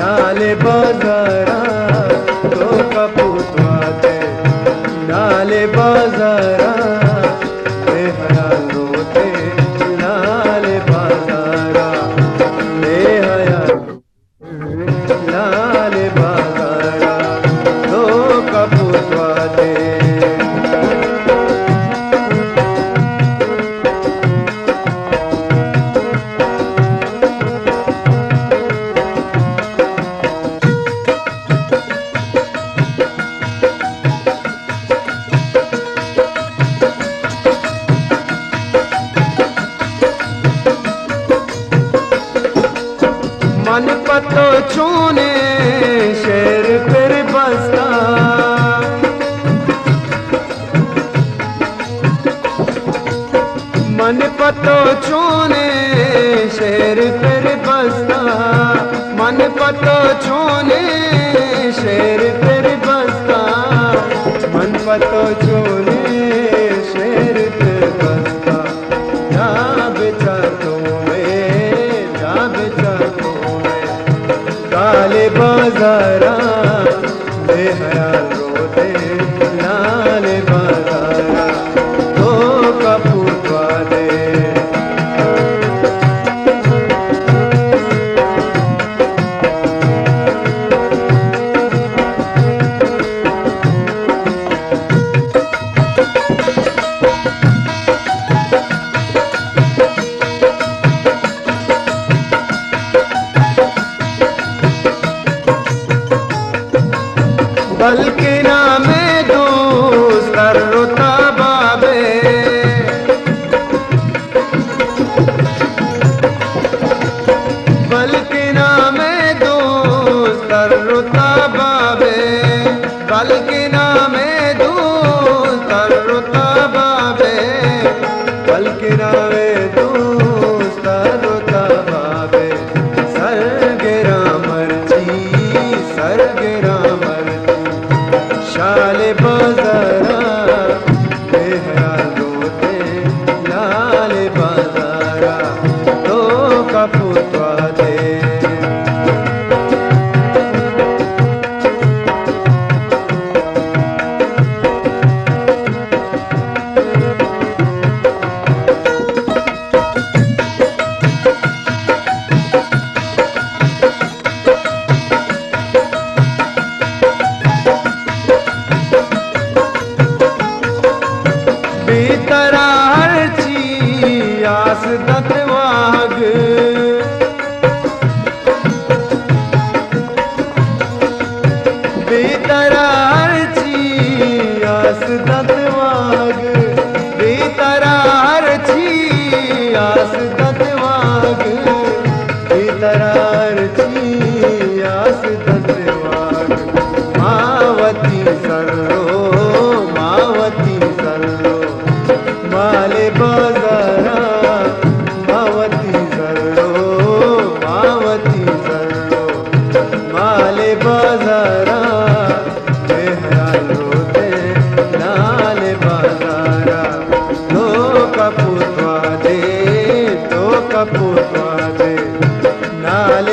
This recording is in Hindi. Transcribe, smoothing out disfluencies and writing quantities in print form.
नाले बाजारा तो कपूतवाते नाले बाजारा बेहया रोते नाले बाजारा बेहया नाले बाजारा तो कपूतवाते मन पतो चूने शेर फिर बसता मन पतो चूने शेर फिर बसता मन पतो चूने शेर फिर बसता मन पतो चूने शेर फिर बसता जा बिचा नाले बाजारा बेहया रोते नाले बाजारा तो कपूतवाते बल्कि ना मैं दोस्त रोता बाबे बल्कि ना मैं दोस्त रोता बाबे बल्कि ना मैं दोस्त रोता बाबे बल्कि ना मैं दोस्त रोता बाबे सरगेरा मर्जी सरगेरा शाले बाजारा बेहया रोते लाले बाजारा तो कपूतवाते बेतरा हर ची आस दतवाग बेतरा हर ची आस दतवाग बेतरा हर ची आस दतवाग बेतरा हर ची आस दतवाग मावती सर्रो मावती सर्रो माले बाजारा मावती सर्रो मावती सर्रो माले बाजारा बेहया रोते नाले बाजारा तो कपूतवाते नाले